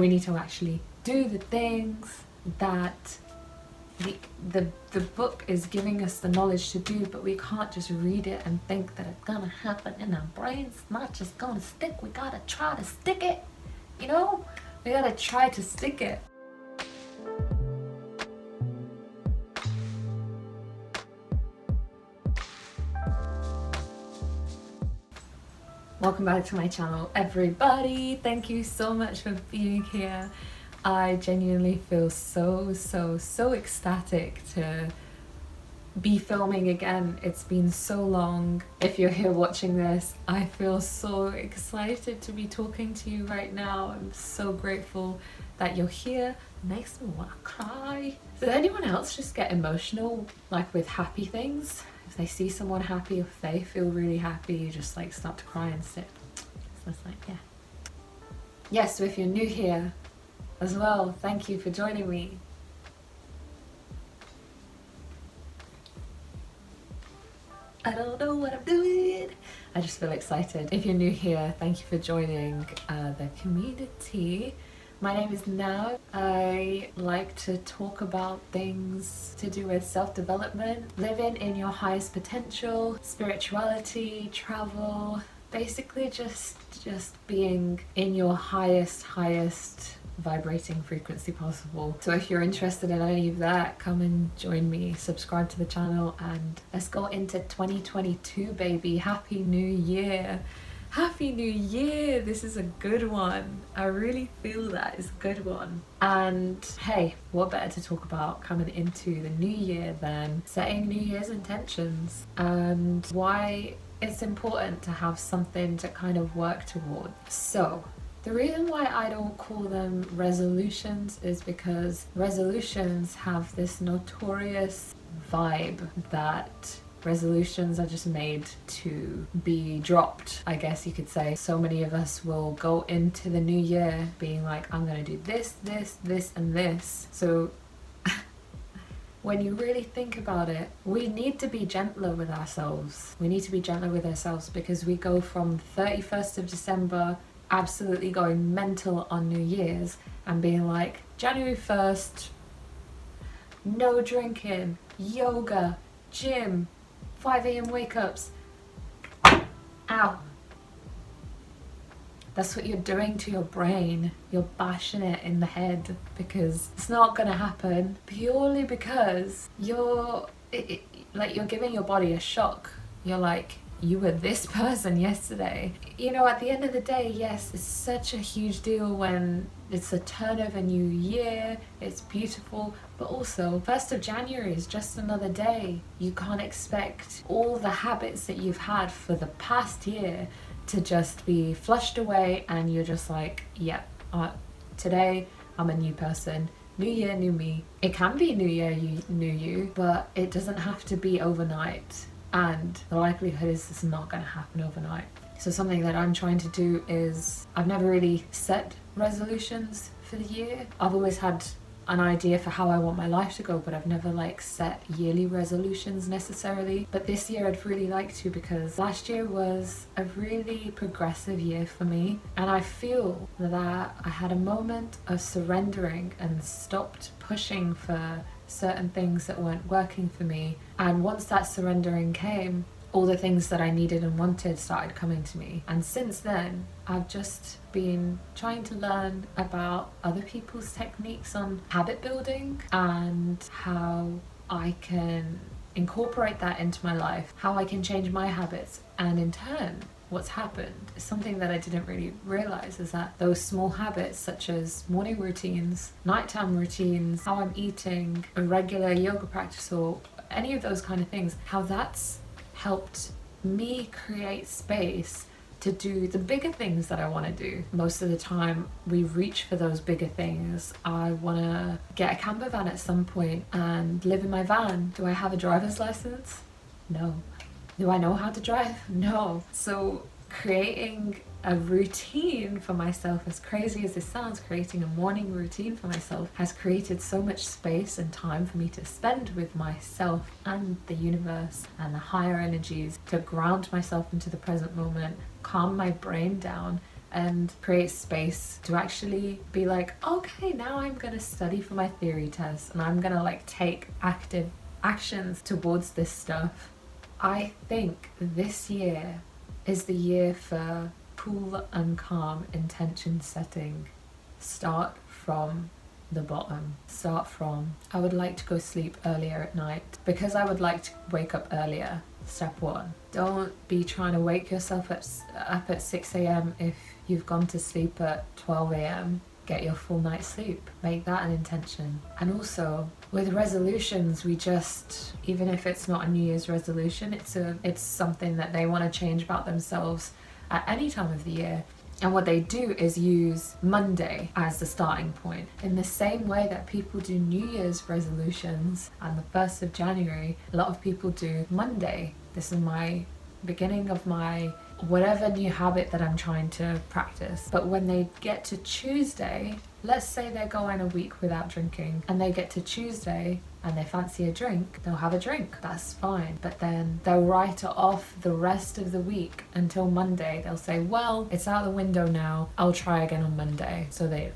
We need to actually do the things that the book is giving us the knowledge to do, but we can't just read it and think that it's gonna happen in our brains. It's not just gonna stick. We gotta try to stick it, you know? We gotta try to stick it. Welcome back to my channel, everybody. Thank you so much for being here. I genuinely feel so ecstatic to be filming again. It's been so long. If you're here watching this, I feel so excited to be talking to you right now. I'm so grateful that you're here. It makes me want to cry. Does anyone else just get emotional, like with happy things? If they see someone happy, if they feel really happy, you just like start to cry instead. So it's like, yeah. Yes, so if you're new here as well, thank you for joining me. I don't know what I'm doing. I just feel excited. If you're new here, thank you for joining the community. My name is Nav. I like to talk about things to do with self-development, living in your highest potential, spirituality, travel, basically just being in your highest vibrating frequency possible. So if you're interested in any of that, come and join me, subscribe to the channel, and let's go into 2022, baby. Happy New Year. Happy New Year! This is a good one. I really feel that it's a good one. And hey, what better to talk about coming into the new year than setting New Year's intentions and why it's important to have something to kind of work toward. So the reason why I don't call them resolutions is because resolutions have this notorious vibe that resolutions are just made to be dropped, I guess you could say. So many of us will go into the new year being like, I'm gonna do this, and this. So when you really think about it, we need to be gentler with ourselves. We need to be gentler with ourselves because we go from 31st of December absolutely going mental on New Year's and being like, January 1st, no drinking, yoga, gym, 5 a.m. wake-ups. Ow. That's what you're doing to your brain. You're bashing it in the head because it's not gonna happen purely because you're giving your body a shock. You're like, you were this person yesterday. You know, at the end of the day, yes, it's such a huge deal when it's a turn of a new year, it's beautiful, but also 1st of January is just another day. You can't expect all the habits that you've had for the past year to just be flushed away and you're just like, yep, today I'm a new person. New year, new me. It can be new year, new you, but it doesn't have to be overnight. And the likelihood is it's not going to happen overnight. So something that I'm trying to do is, I've never really set resolutions for the year. I've always had an idea for how I want my life to go, but I've never like set yearly resolutions necessarily. But this year I'd really like to, because last year was a really progressive year for me. And I feel that I had a moment of surrendering and stopped pushing for certain things that weren't working for me. And once that surrendering came, all the things that I needed and wanted started coming to me. And since then, I've just been trying to learn about other people's techniques on habit building and how I can incorporate that into my life, how I can change my habits, and in turn, what's happened is something that I didn't really realize, is that those small habits such as morning routines, nighttime routines, how I'm eating, a regular yoga practice, or any of those kind of things, how that's helped me create space to do the bigger things that I want to do. Most of the time we reach for those bigger things. I want to get a camper van at some point and live in my van. Do I have a driver's license? No. Do I know how to drive? No. So creating a routine for myself, as crazy as this sounds, creating a morning routine for myself has created so much space and time for me to spend with myself and the universe and the higher energies, to ground myself into the present moment, calm my brain down, and create space to actually be like, okay, now I'm gonna study for my theory test and I'm gonna like take active actions towards this stuff. I think this year is the year for cool and calm intention setting. Start from the bottom. Start from, I would like to go sleep earlier at night because I would like to wake up earlier. Step one. Don't be trying to wake yourself up at 6 a.m. if you've gone to sleep at 12 a.m. Get your full night's sleep. Make that an intention. And also, with resolutions, we just, even if it's not a New Year's resolution, it's something that they want to change about themselves at any time of the year. And what they do is use Monday as the starting point. In the same way that people do New Year's resolutions and the 1st of January, a lot of people do Monday. This is my beginning of my whatever new habit that I'm trying to practice. But when they get to Tuesday, let's say they're going a week without drinking and they get to Tuesday and they fancy a drink, they'll have a drink. That's fine. But then they'll write it off the rest of the week until Monday. They'll say, well, it's out the window now. I'll try again on Monday. So they,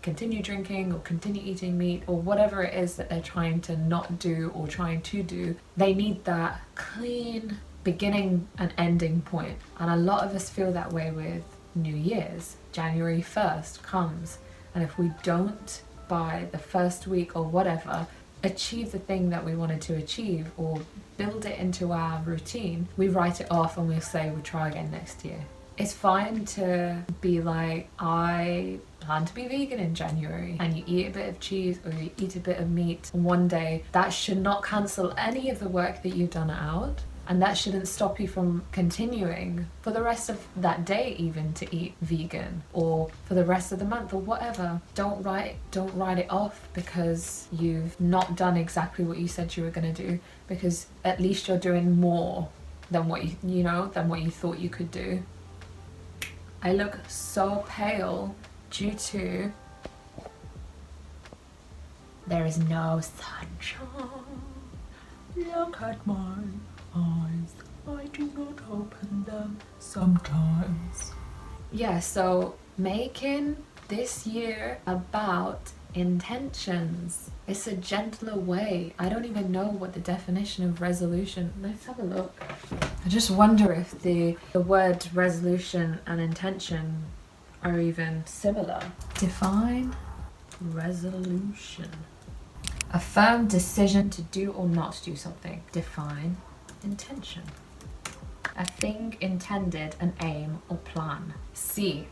continue drinking or continue eating meat or whatever it is that they're trying to not do or trying to do. They need that clean beginning and ending point. And a lot of us feel that way with New Year's. January 1st comes, and if we don't, by the first week or whatever, achieve the thing that we wanted to achieve or build it into our routine, we write it off and we'll say we'll try again next year. It's fine to be like, I plan to be vegan in January, and you eat a bit of cheese or you eat a bit of meat one day. That should not cancel any of the work that you've done out. And that shouldn't stop you from continuing for the rest of that day even to eat vegan, or for the rest of the month or whatever. Don't write it off because you've not done exactly what you said you were going to do, because at least you're doing more than what you thought you could do. I look so pale due to there is no sunshine. Look at my eyes, I do not open them sometimes. Yeah, so making this year about intentions. It's a gentler way. I don't even know what the definition of resolution. Let's have a look. I just wonder if the word resolution and intention are even similar. Define resolution. A firm decision to do or not do something. Define intention. A thing intended, an aim or plan. C.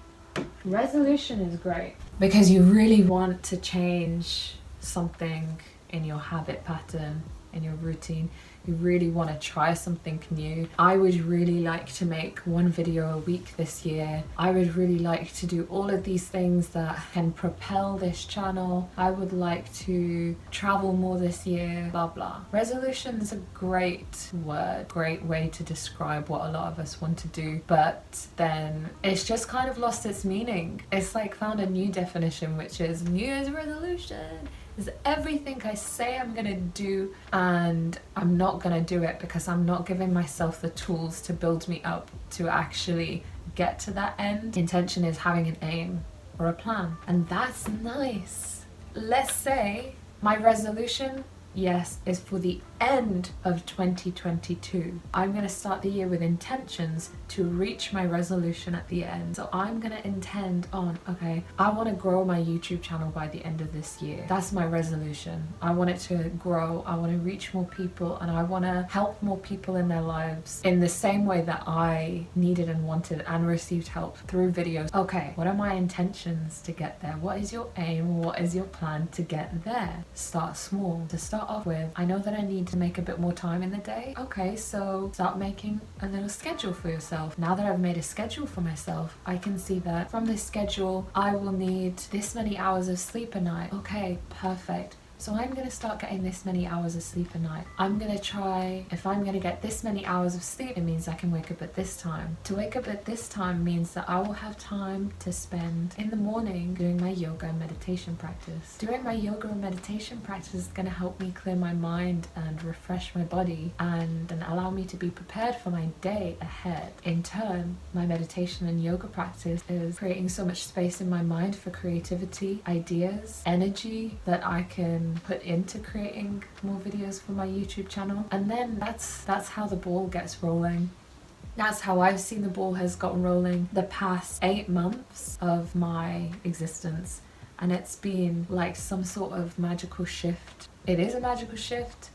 Resolution is great because you really want to change something in your habit pattern, in your routine. You really want to try something new. I would really like to make 1 video a week this year. I would really like to do all of these things that can propel this channel. I would like to travel more this year, blah blah. Resolution is a great word, great way to describe what a lot of us want to do, but then it's just kind of lost its meaning. It's like found a new definition, which is New Year's resolution is everything I say I'm gonna do and I'm not gonna do it because I'm not giving myself the tools to build me up to actually get to that end. Intention is having an aim or a plan, and that's nice. Let's say my resolution, yes, is for the end of 2022. I'm going to start the year with intentions to reach my resolution at the end. So I'm going to intend on, okay, I want to grow my YouTube channel by the end of this year. That's my resolution. I want it to grow. I want to reach more people, and I want to help more people in their lives in the same way that I needed and wanted and received help through videos. Okay, what are my intentions to get there? What is your aim? What is your plan to get there? Start small. To start off with, I know that I need to make a bit more time in the day. Okay, so start making a little schedule for yourself. Now that I've made a schedule for myself, I can see that from this schedule I will need this many hours of sleep a night. Okay, perfect. So I'm going to start getting this many hours of sleep a night. I'm going to try, if I'm going to get this many hours of sleep, it means I can wake up at this time. To wake up at this time means that I will have time to spend in the morning doing my yoga and meditation practice. Doing my yoga and meditation practice is going to help me clear my mind and refresh my body and allow me to be prepared for my day ahead. In turn, my meditation and yoga practice is creating so much space in my mind for creativity, ideas, energy that I can put into creating more videos for my YouTube channel. And then that's how the ball gets rolling. That's how I've seen the ball has gotten rolling the past 8 months of my existence. And it's been like some sort of magical shift. It is a magical shift.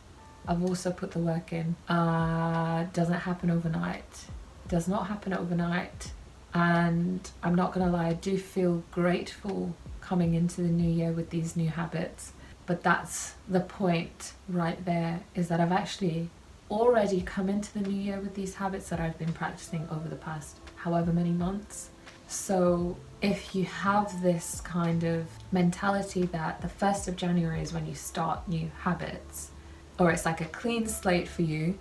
I've also put the work in. Doesn't happen overnight. Does not happen overnight. And I'm not gonna lie, I do feel grateful coming into the new year with these new habits. But that's the point right there, is that I've actually already come into the new year with these habits that I've been practicing over the past however many months. So if you have this kind of mentality that the 1st of January is when you start new habits, or it's like a clean slate for you,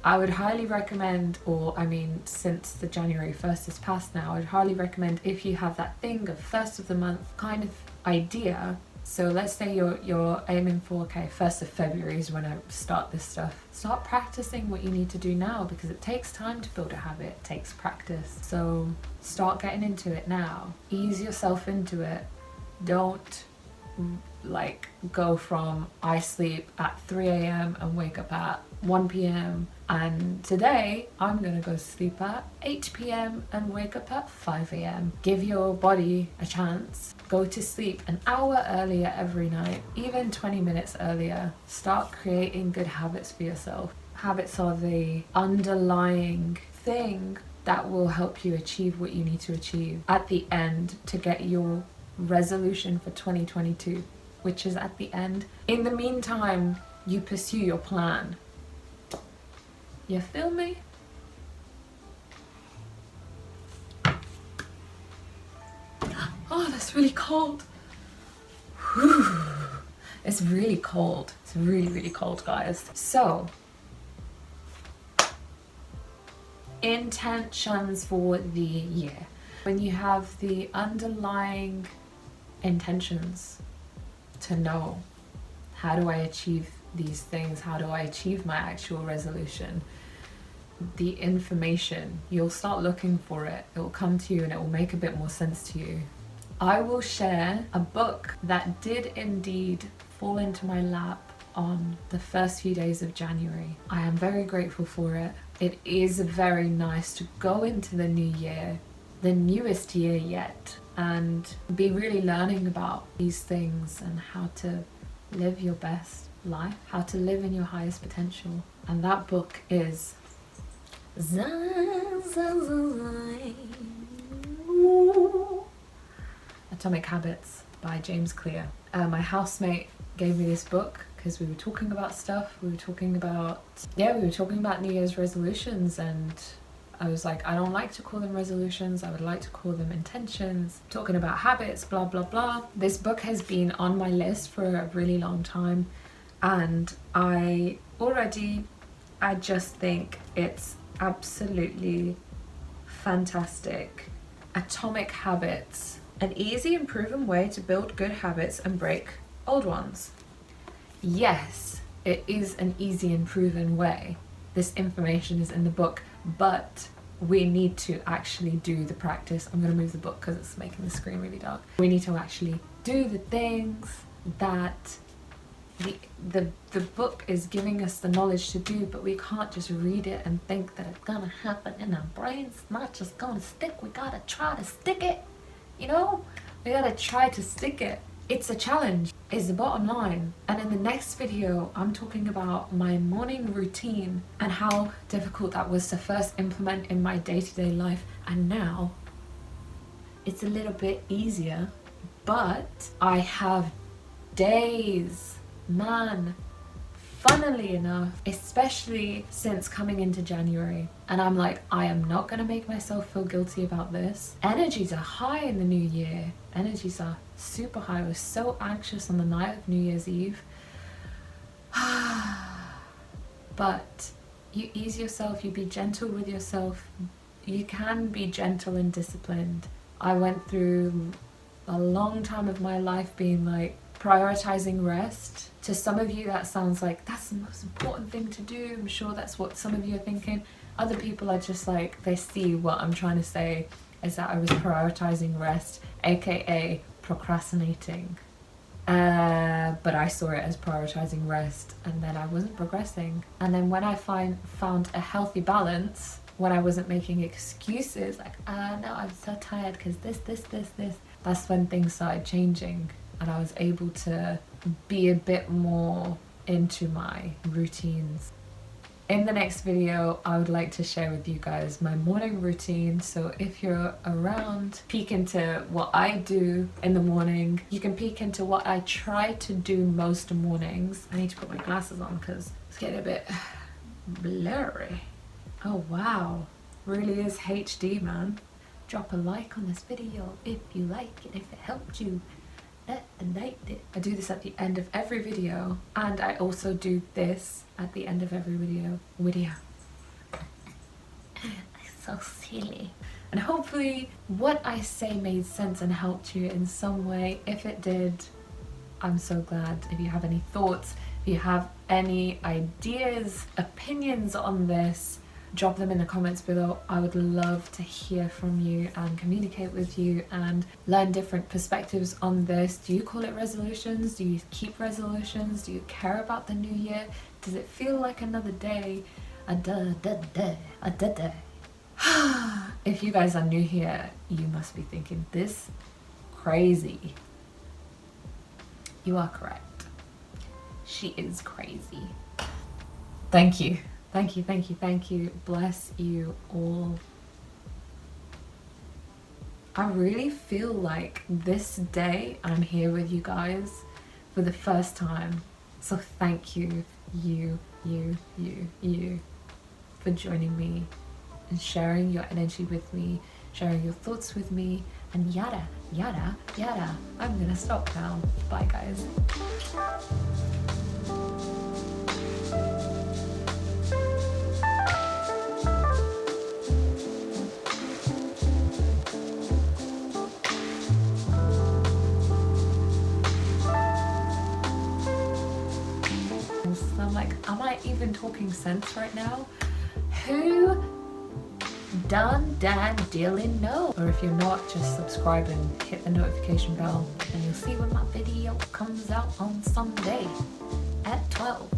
I would highly recommend, since the January 1st is past now, I'd highly recommend, if you have that thing of 1st of the month kind of idea. So let's say you're aiming for, okay, 1st of February is when I start this stuff. Start practicing what you need to do now, because it takes time to build a habit, it takes practice. So start getting into it now. Ease yourself into it. Don't go from I sleep at 3 a.m. and wake up at 1 p.m. and today I'm gonna go sleep at 8 p.m. and wake up at 5 a.m. Give your body a chance. Go to sleep an hour earlier every night, even 20 minutes earlier. Start creating good habits for yourself. Habits are the underlying thing that will help you achieve what you need to achieve at the end to get your resolution for 2022, which is at the end. In the meantime, you pursue your plan. You feel me? Oh, that's really cold. Whew. It's really cold. It's really, really cold, guys. So, intentions for the year. When you have the underlying intentions to know, how do I achieve these things? How do I achieve my actual resolution? The information, you'll start looking for it. It will come to you and it will make a bit more sense to you. I will share a book that did indeed fall into my lap on the first few days of January. I am very grateful for it. It is very nice to go into the new year, the newest year yet, and be really learning about these things and how to live your best life, how to live in your highest potential. And that book is Atomic Habits by James Clear. My housemate gave me this book because we were talking about stuff. We were talking about New Year's resolutions, and I was like, I don't like to call them resolutions, I would like to call them intentions. Talking about habits, blah, blah, blah. This book has been on my list for a really long time, and I just think it's absolutely fantastic. Atomic Habits, an easy and proven way to build good habits and break old ones. Yes, it is an easy and proven way. This information is in the book, but we need to actually do the practice. I'm going to move the book because it's making the screen really dark. We need to actually do the things that the book is giving us the knowledge to do, but we can't just read it and think that it's gonna happen in our brains. It's not just gonna stick. We gotta try to stick it, we gotta try to stick it. It's a challenge, is the bottom line. And in the next video, I'm talking about my morning routine and how difficult that was to first implement in my day-to-day life, and now it's a little bit easier. But I have days, man, funnily enough, especially since coming into January, and I'm like, I am not gonna make myself feel guilty about this. Energies are high in the new year. Energies are super high. I was so anxious on the night of New Year's Eve but you ease yourself, you be gentle with yourself. You can be gentle and disciplined. I went through a long time of my life being like prioritizing rest. To some of you that sounds like that's the most important thing to do. I'm sure that's what some of you are thinking. Other people are just like, they see what I'm trying to say is that I was prioritizing rest, aka procrastinating. But I saw it as prioritizing rest, and then I wasn't progressing. And then when I found a healthy balance, when I wasn't making excuses like, no, I'm so tired because this, that's when things started changing, and I was able to be a bit more into my routines. In the next video, I would like to share with you guys my morning routine. So if you're around, peek into what I do in the morning. You can peek into what I try to do most mornings. I need to put my glasses on because it's getting a bit blurry. Oh wow, really is HD, man. Drop a like on this video if you like it, if it helped you. I do this at the end of every video, and I also do this at the end of every video. It's so silly. And hopefully what I say made sense and helped you in some way. If it did, I'm so glad. If you have any thoughts, if you have any ideas, opinions on this, drop them in the comments below. I would love to hear from you and communicate with you and learn different perspectives on this. Do you call it resolutions? Do you keep resolutions? Do you care about the new year? Does it feel like another day? If you guys are new here, you must be thinking, this crazy. You are correct. She is crazy. Thank you. Thank you, thank you, thank you. Bless you all. I really feel like this day I'm here with you guys for the first time. So thank you, you, for joining me and sharing your energy with me, sharing your thoughts with me, and yada, yada, yada. I'm gonna stop now. Bye, guys. I'm like, am I even talking sense right now? Who done Dylan know? Or if you're not, just subscribe and hit the notification bell, and you'll see when my video comes out on Sunday at 12.